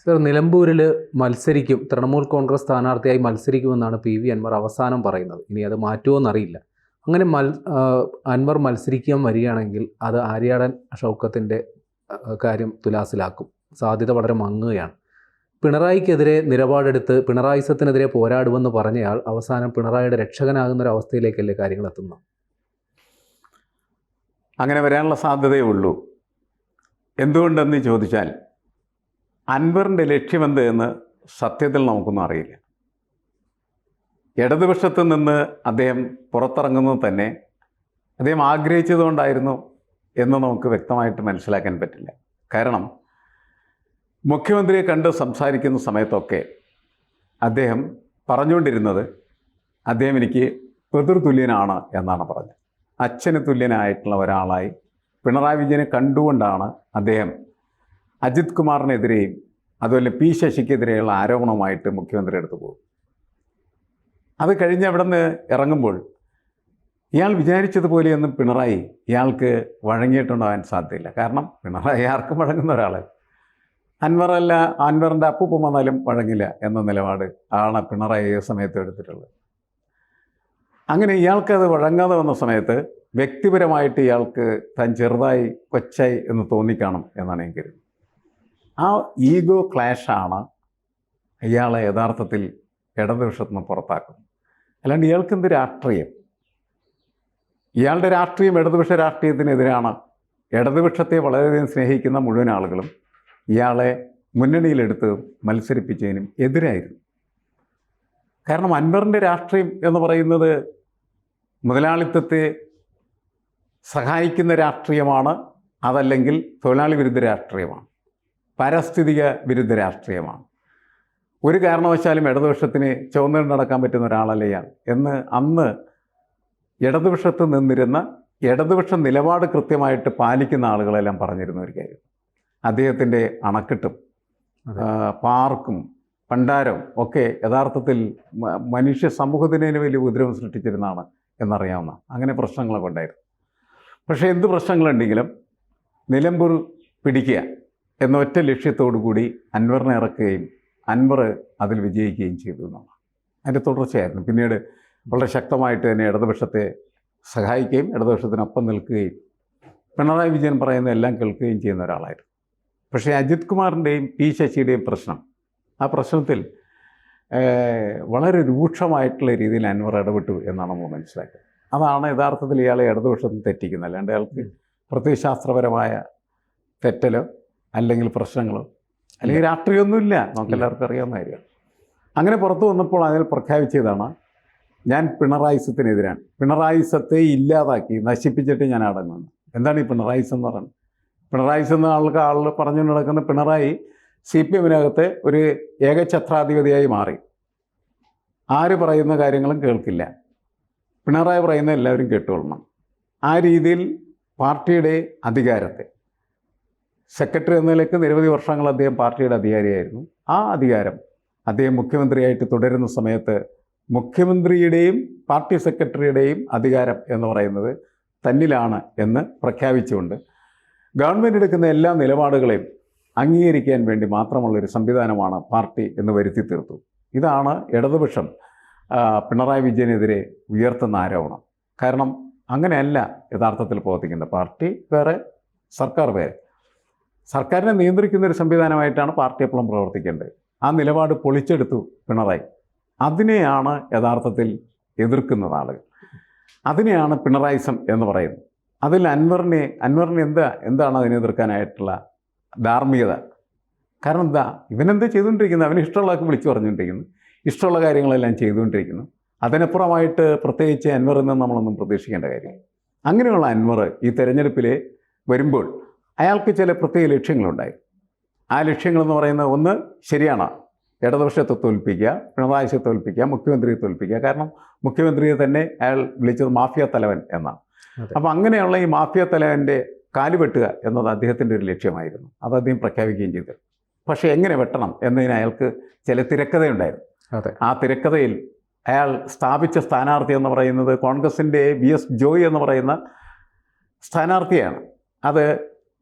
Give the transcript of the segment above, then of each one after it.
Sir, നിലമ്പൂരിൽ മത്സരിക്കും, തൃണമൂൽ കോൺഗ്രസ് സ്ഥാനാർത്ഥിയായി മത്സരിക്കുമെന്നാണ് പി വി അൻവർ അവസാനം പറയുന്നത്. ഇനി അത് മാറ്റുമോയെന്നറിയില്ല. അങ്ങനെ അൻവർ മത്സരിക്കാൻ വരികയാണെങ്കിൽ അത് ആര്യാടൻ ഷൗക്കത്തിൻ്റെ കാര്യം തുലാസിലാക്കും. സാധ്യത വളരെ മങ്ങുകയാണ്. പിണറായിക്കെതിരെ നിലപാടെടുത്ത് പിണറായിസത്തിനെതിരെ പോരാടുമെന്ന് പറഞ്ഞയാൾ അവസാനം പിണറായിയുടെ രക്ഷകനാകുന്നൊരവസ്ഥയിലേക്കല്ലേ കാര്യങ്ങൾ എത്തുന്നത്? അങ്ങനെ വരാനുള്ള സാധ്യതയേ ഉള്ളൂ. എന്തുകൊണ്ടെന്ന് ചോദിച്ചാൽ അൻവറിൻ്റെ ലക്ഷ്യമെന്ത് എന്ന് സത്യത്തിൽ നമുക്കൊന്നും അറിയില്ല. ഇടതുപക്ഷത്തു നിന്ന് അദ്ദേഹം പുറത്തിറങ്ങുന്നത് തന്നെ അദ്ദേഹം ആഗ്രഹിച്ചതുകൊണ്ടായിരുന്നു എന്ന് നമുക്ക് വ്യക്തമായിട്ട് മനസ്സിലാക്കാൻ പറ്റില്ല. കാരണം മുഖ്യമന്ത്രിയെ കണ്ട് സംസാരിക്കുന്ന സമയത്തൊക്കെ അദ്ദേഹം പറഞ്ഞുകൊണ്ടിരുന്നത് അദ്ദേഹം എനിക്ക് പിതൃതുല്യനാണ് എന്നാണ് പറഞ്ഞത്. അച്ഛന് തുല്യനായിട്ടുള്ള ഒരാളായി പിണറായി വിജയനെ കണ്ടുകൊണ്ടാണ് അദ്ദേഹം അജിത് കുമാറിനെതിരെയും അതുപോലെ പി ശശിക്കെതിരെയുള്ള ആരോപണവുമായിട്ട് മുഖ്യമന്ത്രി അടുത്ത് പോകും. അത് കഴിഞ്ഞ് അവിടെ നിന്ന് ഇറങ്ങുമ്പോൾ ഇയാൾ വിചാരിച്ചതുപോലെയൊന്നും പിണറായി ഇയാൾക്ക് വഴങ്ങിയിട്ടുണ്ടാകാൻ സാധ്യതയില്ല. കാരണം പിണറായി ആർക്കും വഴങ്ങുന്ന ഒരാൾ, അൻവറല്ല, അൻവറിൻ്റെ അപ്പൂപ്പൻ വന്നാലും വഴങ്ങില്ല എന്ന നിലപാട് ആണ് പിണറായി ഏത് സമയത്തും എടുത്തിട്ടുള്ളത്. അങ്ങനെ ഇയാൾക്കത് വഴങ്ങാതെ വന്ന സമയത്ത് വ്യക്തിപരമായിട്ട് ഇയാൾക്ക് താൻ ചെറുതായി കൊച്ചായി എന്ന് തോന്നിക്കാണും എന്നാണ് ഞാൻ കരുതുന്നത്. ആ ഈഗോ ക്ലാഷാണ് ഇയാളെ യഥാർത്ഥത്തിൽ ഇടതുപക്ഷത്തു നിന്ന് പുറത്താക്കുന്നത്. അല്ലാണ്ട് ഇയാൾക്കെന്ത് രാഷ്ട്രീയം? ഇയാളുടെ രാഷ്ട്രീയം ഇടതുപക്ഷ രാഷ്ട്രീയത്തിനെതിരാണ്. ഇടതുപക്ഷത്തെ വളരെയധികം സ്നേഹിക്കുന്ന മുഴുവൻ ആളുകളും ഇയാളെ മുന്നണിയിലെടുത്ത് മത്സരിപ്പിച്ചതിനും എതിരായിരുന്നു. കാരണം അൻവറിൻ്റെ രാഷ്ട്രീയം എന്ന് പറയുന്നത് മുതലാളിത്തത്തെ സഹായിക്കുന്ന രാഷ്ട്രീയമാണ്, അതല്ലെങ്കിൽ തൊഴിലാളി വിരുദ്ധ രാഷ്ട്രീയമാണ്, പാരിസ്ഥിതിക വിരുദ്ധ രാഷ്ട്രീയമാണ്. ഒരു കാരണവശാലും ഇടതുപക്ഷത്തിന് ചുവന്നുകൊണ്ട് നടക്കാൻ പറ്റുന്ന ഒരാളല്ല ഇയാൾ എന്ന് അന്ന് ഇടതുപക്ഷത്ത് നിന്നിരുന്ന ഇടതുപക്ഷ നിലപാട് കൃത്യമായിട്ട് പാലിക്കുന്ന ആളുകളെല്ലാം പറഞ്ഞിരുന്ന ഒരു കാര്യം. അദ്ദേഹത്തിൻ്റെ അണക്കെട്ടും പാർക്കും ഭണ്ഡാരവും ഒക്കെ യഥാർത്ഥത്തിൽ മനുഷ്യ സമൂഹത്തിന് വലിയ ഉപദ്രവം സൃഷ്ടിച്ചിരുന്നതാണ് എന്നറിയാവുന്ന അങ്ങനെ പ്രശ്നങ്ങളൊക്കെ ഉണ്ടായിരുന്നു. പക്ഷേ എന്ത് പ്രശ്നങ്ങളുണ്ടെങ്കിലും നിലമ്പൂർ പിടിക്കുക എന്ന ഒറ്റ ലക്ഷ്യത്തോടു കൂടി അൻവറിനെ ഇറക്കുകയും അൻവർ അതിൽ വിജയിക്കുകയും ചെയ്തു എന്നാണ്. അതിൻ്റെ തുടർച്ചയായിരുന്നു. പിന്നീട് വളരെ ശക്തമായിട്ട് തന്നെ ഇടതുപക്ഷത്തെ സഹായിക്കുകയും ഇടതുപക്ഷത്തിനൊപ്പം നിൽക്കുകയും പിണറായി വിജയൻ പറയുന്ന എല്ലാം കേൾക്കുകയും ചെയ്യുന്ന ഒരാളായിരുന്നു. പക്ഷേ അജിത് കുമാറിൻ്റെയും പി ശശിയുടെയും പ്രശ്നം, ആ പ്രശ്നത്തിൽ വളരെ രൂക്ഷമായിട്ടുള്ള രീതിയിൽ അൻവർ ഇടപെട്ടു എന്നാണ് നമ്മൾ മനസ്സിലാക്കുന്നത്. അതാണ് യഥാർത്ഥത്തിൽ ഇയാളെ ഇടതുപക്ഷത്തിൽ തെറ്റിക്കുന്നത്. അല്ലാണ്ട് അയാൾക്ക് പ്രത്യയശാസ്ത്രപരമായ തെറ്റലോ അല്ലെങ്കിൽ പ്രശ്നങ്ങളോ അല്ലെങ്കിൽ രാഷ്ട്രീയമൊന്നുമില്ല. നമുക്കെല്ലാവർക്കും അറിയാവുന്ന കാര്യമാണ്. അങ്ങനെ പുറത്തു വന്നപ്പോൾ അതിൽ പ്രഖ്യാപിച്ചതാണ് ഞാൻ പിണറായിസത്തിനെതിരാണ്, പിണറായിസത്തെ ഇല്ലാതാക്കി നശിപ്പിച്ചിട്ട് ഞാൻ അടങ്ങുന്നു. എന്താണ് ഈ പിണറായിസം എന്ന് പറയുന്നത്? പിണറായിസം എന്ന ആൾ പറഞ്ഞു നടക്കുന്ന പിണറായി CPM-നകത്ത് ഒരു ഏകഛത്രാധിപതിയായി മാറി. ആര് പറയുന്ന കാര്യങ്ങളും കേൾക്കില്ല, പിണറായി പറയുന്ന എല്ലാവരും കേട്ടുകൊള്ളണം. ആ രീതിയിൽ പാർട്ടിയുടെ അധികാരത്തെ, സെക്രട്ടറി എന്ന നിലയ്ക്ക് നിരവധി വർഷങ്ങൾ അദ്ദേഹം പാർട്ടിയുടെ അധികാരിയായിരുന്നു. ആ അധികാരം അദ്ദേഹം മുഖ്യമന്ത്രിയായിട്ട് തുടരുന്ന സമയത്ത് മുഖ്യമന്ത്രിയുടെയും പാർട്ടി സെക്രട്ടറിയുടെയും അധികാരം എന്ന് പറയുന്നത് തന്നിലാണ് എന്ന് പ്രഖ്യാപിച്ചുകൊണ്ട് ഗവൺമെൻറ് എടുക്കുന്ന എല്ലാ നിലപാടുകളെയും അംഗീകരിക്കാൻ വേണ്ടി മാത്രമുള്ളൊരു സംവിധാനമാണ് പാർട്ടി എന്ന് വരുത്തി തീർത്തു. ഇതാണ് ഇടതുപക്ഷം പിണറായി വിജയനെതിരെ ഉയർത്തുന്ന ആരോപണം. കാരണം അങ്ങനെയല്ല യഥാർത്ഥത്തിൽ പ്രവർത്തിക്കേണ്ടത്. പാർട്ടി വേറെ, സർക്കാർ വേറെ. സർക്കാരിനെ നിയന്ത്രിക്കുന്ന ഒരു സംവിധാനമായിട്ടാണ് പാർട്ടി എപ്പോഴും പ്രവർത്തിക്കേണ്ടത്. ആ നിലപാട് പൊളിച്ചെടുത്തു പിണറായി. അതിനെയാണ് യഥാർത്ഥത്തിൽ എതിർക്കുന്നത് ആളുകൾ. അതിനെയാണ് പിണറായിസം എന്ന് പറയുന്നത്. അതിൽ അൻവറിനെ എന്താണ് അതിനെ എതിർക്കാനായിട്ടുള്ള ധാർമ്മികത? കാരണം എന്താ, ഇവനെന്താ ചെയ്തുകൊണ്ടിരിക്കുന്നത്? അവന് ഇഷ്ടമുള്ളതൊക്കെ വിളിച്ചു പറഞ്ഞുകൊണ്ടിരിക്കുന്നു, ഇഷ്ടമുള്ള കാര്യങ്ങളെല്ലാം ചെയ്തുകൊണ്ടിരിക്കുന്നു. അതിനപ്പുറമായിട്ട് പ്രത്യേകിച്ച് അൻവറിൽ നിന്ന് നമ്മളൊന്നും പ്രതീക്ഷിക്കേണ്ട കാര്യമില്ല. അങ്ങനെയുള്ള അൻവർ ഈ തെരഞ്ഞെടുപ്പിൽ വരുമ്പോൾ അയാൾക്ക് ചില പ്രത്യേക ലക്ഷ്യങ്ങളുണ്ടായി. ആ ലക്ഷ്യങ്ങളെന്ന് പറയുന്നത്, ഒന്ന്, ശരിയാണ്, ഇടതുപക്ഷത്തെ തോൽപ്പിക്കുക, പിണറായിയെ തോൽപ്പിക്കുക, മുഖ്യമന്ത്രിയെ തോൽപ്പിക്കുക. കാരണം മുഖ്യമന്ത്രിയെ തന്നെ അയാൾ വിളിച്ചത് മാഫിയ തലവൻ എന്നാണ്. അപ്പോൾ അങ്ങനെയുള്ള ഈ മാഫിയ തലവൻ്റെ കാല് വെട്ടുക എന്നത് അദ്ദേഹത്തിൻ്റെ ഒരു ലക്ഷ്യമായിരുന്നു. അത് അദ്ദേഹം പ്രഖ്യാപിക്കുകയും ചെയ്തു. പക്ഷേ എങ്ങനെ വെട്ടണം എന്നതിന് അയാൾക്ക് ചില തിരക്കഥയുണ്ടായിരുന്നു. ആ തിരക്കഥയിൽ അയാൾ സ്ഥാപിച്ച സ്ഥാനാർത്ഥി എന്ന് പറയുന്നത് കോൺഗ്രസിൻ്റെ VS ജോയ് എന്ന് പറയുന്ന സ്ഥാനാർത്ഥിയാണ്.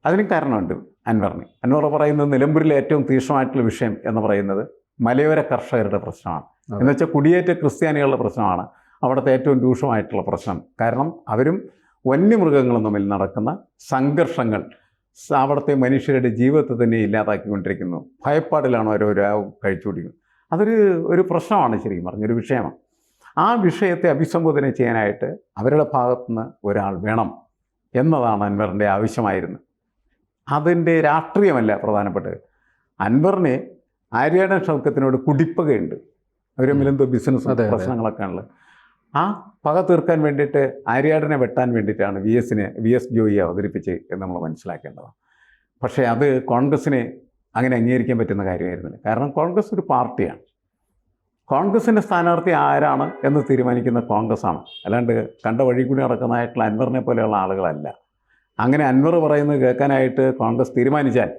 അതിനും കാരണമുണ്ട്. അൻവർ പറയുന്നത് നിലമ്പൂരിലെ ഏറ്റവും തീക്ഷ്ണമായിട്ടുള്ള വിഷയം എന്ന് പറയുന്നത് മലയോര കർഷകരുടെ പ്രശ്നമാണ്. എന്നുവെച്ചാൽ കുടിയേറ്റ ക്രിസ്ത്യാനികളുടെ പ്രശ്നമാണ് അവിടുത്തെ ഏറ്റവും രൂക്ഷമായിട്ടുള്ള പ്രശ്നം. കാരണം അവരും വന്യമൃഗങ്ങളും തമ്മിൽ നടക്കുന്ന സംഘർഷങ്ങൾ അവിടുത്തെ മനുഷ്യരുടെ ജീവിതത്തെ തന്നെ ഇല്ലാതാക്കിക്കൊണ്ടിരിക്കുന്നു. ഭയപ്പാടിലാണ് ഓരോ കഴിച്ചുപിടിക്കുന്നത്. അതൊരു പ്രശ്നമാണ്, ശരിക്കും പറഞ്ഞൊരു വിഷയമാണ്. ആ വിഷയത്തെ അഭിസംബോധന ചെയ്യാനായിട്ട് അവരുടെ ഭാഗത്തുനിന്ന് ഒരാൾ വേണം എന്നതാണ് അൻവറിൻ്റെ ആവശ്യമായിരുന്നത്. അതിൻ്റെ രാഷ്ട്രീയമല്ല പ്രധാനപ്പെട്ടത്. അൻവറിന് ആര്യാടൻ ഷൗക്കത്തിനോട് കുടിപ്പകയുണ്ട്. അവർ തമ്മിൽ എന്തോ ബിസിനസ് പ്രശ്നങ്ങളൊക്കെ ഉള്ളത്. ആ പക തീർക്കാൻ വേണ്ടിയിട്ട് ആര്യാടനെ വെട്ടാൻ വേണ്ടിയിട്ടാണ് വി എസ് ജോയിയെ അവതരിപ്പിച്ച് എന്ന് നമ്മൾ മനസ്സിലാക്കേണ്ടതാണ്. പക്ഷേ അത് കോൺഗ്രസ്സിനെ അങ്ങനെ അംഗീകരിക്കാൻ പറ്റുന്ന കാര്യമായിരുന്നില്ല. കാരണം കോൺഗ്രസ് ഒരു പാർട്ടിയാണ്. കോൺഗ്രസിൻ്റെ സ്ഥാനാർത്ഥി ആരാണ് എന്ന് തീരുമാനിക്കുന്ന കോൺഗ്രസ്സാണ്. അല്ലാണ്ട് കണ്ട വഴി കൂടി നടക്കുന്നതായിട്ടുള്ള അൻവറിനെ പോലെയുള്ള ആളുകളല്ല. അങ്ങനെ അൻവർ പറയുന്നത് കേൾക്കാനായിട്ട് കോൺഗ്രസ് തീരുമാനിച്ചാൽ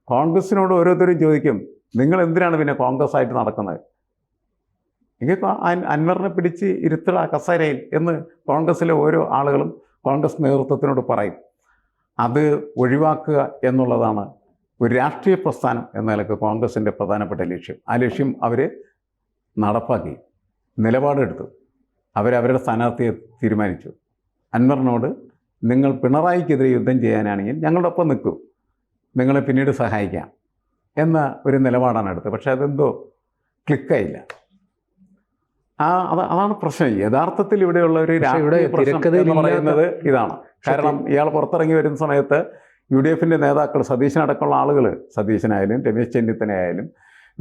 കോൺഗ്രസിനോട് ഓരോരുത്തരും ചോദിക്കും, നിങ്ങൾ എന്തിനാണ് പിന്നെ കോൺഗ്രസ് ആയിട്ട് നടക്കുന്നത്? എങ്കിൽ അൻവറിനെ പിടിച്ച് ഇരുത്തുക കസേരയിൽ എന്ന് കോൺഗ്രസ്സിലെ ഓരോ ആളുകളും കോൺഗ്രസ് നേതൃത്വത്തിനോട് പറയും. അത് ഒഴിവാക്കുക എന്നുള്ളതാണ് ഒരു രാഷ്ട്രീയ പ്രസ്ഥാനം എന്ന നിലക്ക് കോൺഗ്രസിൻ്റെ പ്രധാനപ്പെട്ട ലക്ഷ്യം. ആ ലക്ഷ്യം അവർ നടപ്പാക്കി, നിലപാടെടുത്തു. അവരവരുടെ സ്ഥാനാർത്ഥിയെ തീരുമാനിച്ചു. അൻവറിനോട് നിങ്ങൾ പിണറായിക്കെതിരെ യുദ്ധം ചെയ്യാനാണെങ്കിൽ ഞങ്ങളുടെ ഒപ്പം നിൽക്കൂ, നിങ്ങളെ പിന്നീട് സഹായിക്കാം എന്ന ഒരു നിലപാടാണ് എടുത്തത്. പക്ഷേ അതെന്തോ ക്ലിക്കായില്ല. അതാണ് പ്രശ്നം. യഥാർത്ഥത്തിൽ ഇവിടെയുള്ള ഒരു രാഷ്ട്രീയ പ്രശ്നം എന്ന് പറയുന്നത് ഇതാണ്. കാരണം ഇയാൾ പുറത്തിറങ്ങി വരുന്ന സമയത്ത് UDFൻ്റെ നേതാക്കൾ, സതീശനടക്കമുള്ള ആളുകൾ, സതീശനായാലും രമേശ് ചെന്നിത്തലയായാലും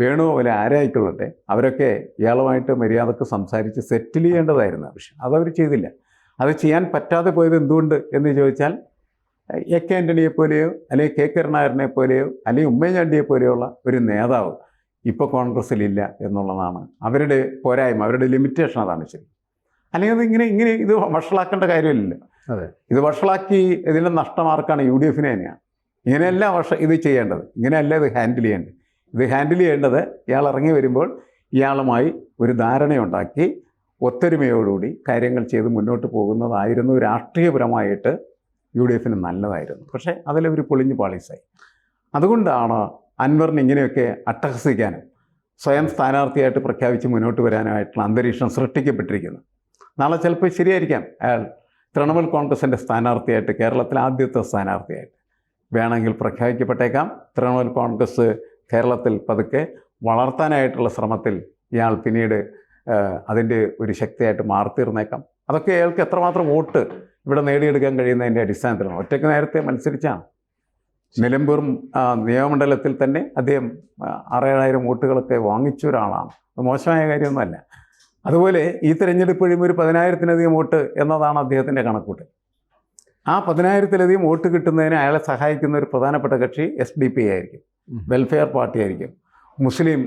വേണുഗോപാൽ ആരായിക്കൊള്ളട്ടെ, അവരൊക്കെ ഇയാളുമായിട്ട് മര്യാദക്ക് സംസാരിച്ച് സെറ്റിൽ ചെയ്യേണ്ടതായിരുന്നു. പക്ഷേ അതവർ ചെയ്തില്ല. അത് ചെയ്യാൻ പറ്റാതെ പോയത് എന്തുകൊണ്ട് എന്ന് ചോദിച്ചാൽ AK ആൻ്റണിയെ പോലെയോ അല്ലെങ്കിൽ K കരുണാകരനെ പോലെയോ അല്ലെങ്കിൽ ഉമ്മൻചാണ്ടിയെ പോലെയുള്ള ഒരു നേതാവ് ഇപ്പോൾ കോൺഗ്രസ്സിലില്ല എന്നുള്ളതാണ് അവരുടെ പോരായ്മ, അവരുടെ ലിമിറ്റേഷൻ. അതാണ് ശരി. അല്ലെങ്കിൽ ഇങ്ങനെ ഇത് വഷളാക്കേണ്ട കാര്യമില്ല. ഇത് വഷളാക്കി ഇതിൻ്റെ നഷ്ടമാർക്കാണ് UDFന് തന്നെയാണ്. ഇങ്ങനെയല്ല ഇത് ചെയ്യേണ്ടത്, ഇങ്ങനെയല്ല ഇത് ഹാൻഡിൽ ചെയ്യേണ്ടത്. ഇത് ഹാൻഡിൽ ചെയ്യേണ്ടത് ഇയാൾ ഇറങ്ങി വരുമ്പോൾ ഇയാളുമായി ഒരു ധാരണയുണ്ടാക്കി ഒത്തൊരുമയോടുകൂടി കാര്യങ്ങൾ ചെയ്ത് മുന്നോട്ട് പോകുന്നതായിരുന്നു രാഷ്ട്രീയപരമായിട്ട് UDFന് നല്ലതായിരുന്നു. പക്ഷേ അതിലൊരു പൊളിഞ്ഞു പാളീസായി. അതുകൊണ്ടാണ് അൻവറിന് ഇങ്ങനെയൊക്കെ അട്ടഹസിക്കാനും സ്വയം സ്ഥാനാർത്ഥിയായിട്ട് പ്രഖ്യാപിച്ച് മുന്നോട്ട് വരാനായിട്ടുള്ള അന്തരീക്ഷം സൃഷ്ടിക്കപ്പെട്ടിരിക്കുന്നത്. നാളെ ചിലപ്പോൾ ശരിയായിരിക്കാം, അയാൾ തൃണമൂൽ കോൺഗ്രസിൻ്റെ സ്ഥാനാർത്ഥിയായിട്ട്, കേരളത്തിലെ ആദ്യത്തെ സ്ഥാനാർത്ഥിയായിട്ട് വേണമെങ്കിൽ പ്രഖ്യാപിക്കപ്പെട്ടേക്കാം. തൃണമൂൽ കോൺഗ്രസ് കേരളത്തിൽ പതുക്കെ വളർത്താനായിട്ടുള്ള ശ്രമത്തിൽ ഇയാൾ പിന്നീട് അതിൻ്റെ ഒരു ശക്തിയായിട്ട് മാറിത്തീർന്നേക്കാം. അതൊക്കെ അയാൾക്ക് എത്രമാത്രം വോട്ട് ഇവിടെ നേടിയെടുക്കാൻ കഴിയുന്നതിൻ്റെ അടിസ്ഥാനത്തിലാണ്. ഒറ്റയ്ക്ക് നേരത്തെ മത്സരിച്ചാണ്. നിലമ്പൂർ നിയമമണ്ഡലത്തിൽ തന്നെ അദ്ദേഹം 6,000 വോട്ടുകളൊക്കെ വാങ്ങിച്ച ഒരാളാണ്. അത് മോശമായ കാര്യമൊന്നുമല്ല. അതുപോലെ ഈ തെരഞ്ഞെടുപ്പ് കഴിയുമ്പോൾ ഒരു 10,000-ലധികം വോട്ട് എന്നതാണ് അദ്ദേഹത്തിൻ്റെ കണക്കൂട്ട്. ആ 10,000-ലധികം വോട്ട് കിട്ടുന്നതിന് അയാളെ സഹായിക്കുന്ന ഒരു പ്രധാനപ്പെട്ട കക്ഷി SDP ആയിരിക്കും, വെൽഫെയർ പാർട്ടി ആയിരിക്കും, മുസ്ലിം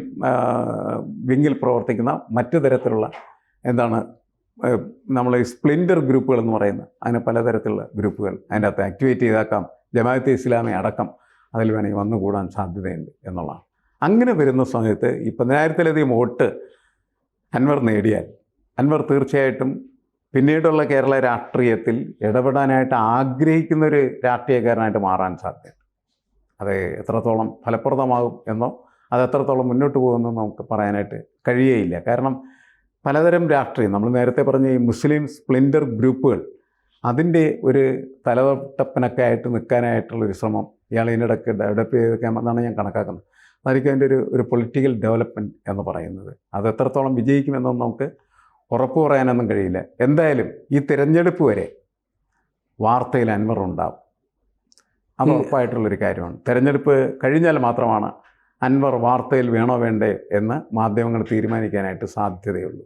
വിങ്ങിൽ പ്രവർത്തിക്കുന്ന മറ്റു തരത്തിലുള്ള നമ്മൾ സ്പ്ലിൻഡർ ഗ്രൂപ്പുകൾ എന്ന് പറയുന്ന അങ്ങനെ പലതരത്തിലുള്ള ഗ്രൂപ്പുകൾ അതിൻ്റെ അകത്ത് ആക്ടിവേറ്റ് ചെയ്താക്കാം. ജമാഅത്തെ ഇസ്ലാമി അടക്കം അതിൽ വേണമെങ്കിൽ വന്നുകൂടാൻ സാധ്യതയുണ്ട് എന്നുള്ളതാണ്. അങ്ങനെ വരുന്ന സമയത്ത് ഈ 10,000-ലധികം വോട്ട് അൻവർ നേടിയാൽ അൻവർ തീർച്ചയായിട്ടും പിന്നീടുള്ള കേരള രാഷ്ട്രീയത്തിൽ ഇടപെടാനായിട്ട് ആഗ്രഹിക്കുന്നൊരു രാഷ്ട്രീയക്കാരനായിട്ട് മാറാൻ സാധ്യതയുണ്ട്. അത് എത്രത്തോളം ഫലപ്രദമാകും എന്നോ അത് എത്രത്തോളം മുന്നോട്ട് പോകുമെന്നോ നമുക്ക് പറയാനായിട്ട് കഴിയുകയില്ല. കാരണം പലതരം രാഷ്ട്രീയം, നമ്മൾ നേരത്തെ പറഞ്ഞ ഈ മുസ്ലിം സ്പ്ലിൻഡർ ഗ്രൂപ്പുകൾ, അതിൻ്റെ ഒരു തലതൊട്ടപ്പനൊക്കെ ആയിട്ട് നിൽക്കാനായിട്ടുള്ളൊരു ശ്രമം ഇയാൾ ഇതിനിടയ്ക്ക് ഡെവലപ്പ് ചെയ്തേക്കാമെന്നാണ് ഞാൻ കണക്കാക്കുന്നത്. അതായിരിക്കും അതിൻ്റെ ഒരു പൊളിറ്റിക്കൽ ഡെവലപ്മെൻറ്റ് എന്ന് പറയുന്നത്. അത് എത്രത്തോളം വിജയിക്കുമെന്നൊന്നും നമുക്ക് ഉറപ്പ് പറയാനൊന്നും കഴിയില്ല. എന്തായാലും ഈ തിരഞ്ഞെടുപ്പ് വരെ വാർത്തയിൽ അൻവർ ഉണ്ടാവും, അത് ഉറപ്പായിട്ടുള്ളൊരു കാര്യമാണ്. തിരഞ്ഞെടുപ്പ് കഴിഞ്ഞാൽ മാത്രമാണ് അൻവർ വാർത്തയിൽ വേണോ വേണ്ടേ എന്ന് മാധ്യമങ്ങൾ തീരുമാനിക്കാനായിട്ട് സാധ്യതയുള്ളൂ.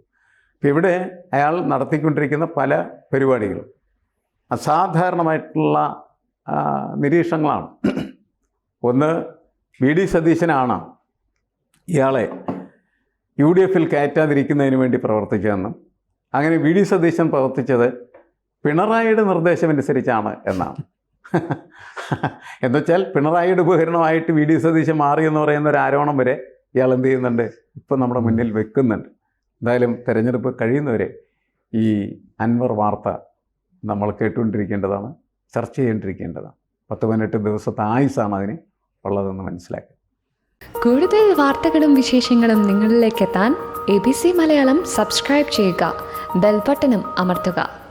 ഇപ്പം ഇവിടെ അയാൾ നടത്തിക്കൊണ്ടിരിക്കുന്ന പല പരിപാടികളും അസാധാരണമായിട്ടുള്ള നിരീക്ഷണങ്ങളാണ്. ഒന്ന്, VD സതീശനാണ് ഇയാളെ UDFൽ കയറ്റാതിരിക്കുന്നതിന് വേണ്ടി പ്രവർത്തിച്ചതെന്നും അങ്ങനെ VD സതീശൻ പ്രവർത്തിച്ചത് പിണറായിയുടെ നിർദ്ദേശമനുസരിച്ചാണ് എന്നാണ്. എന്നുവെച്ചാൽ പിണറായിയുടെ ഉപകരണമായിട്ട് VD സതീശൻ മാറിയെന്ന് പറയുന്ന ഒരു ആരോപണം വരെ ഇയാൾ എന്ത് ചെയ്യുന്നുണ്ട്, ഇപ്പം നമ്മുടെ മുന്നിൽ വെക്കുന്നുണ്ട്. എന്തായാലും തെരഞ്ഞെടുപ്പ് കഴിയുന്നവരെ ഈ അൻവർ വാർത്ത നമ്മൾ കേട്ടുകൊണ്ടിരിക്കേണ്ടതാണ്, ചർച്ച ചെയ്തുകൊണ്ടിരിക്കേണ്ടതാണ്. 10-18 ദിവസത്തെ ആയുസാണ് അതിന് ഉള്ളതെന്ന് മനസ്സിലാക്കി. കൂടുതൽ വാർത്തകളും വിശേഷങ്ങളും നിങ്ങളിലേക്ക് എത്താൻ ABC മലയാളം സബ്സ്ക്രൈബ് ചെയ്യുക, ബെൽ ബട്ടണും അമർത്തുക.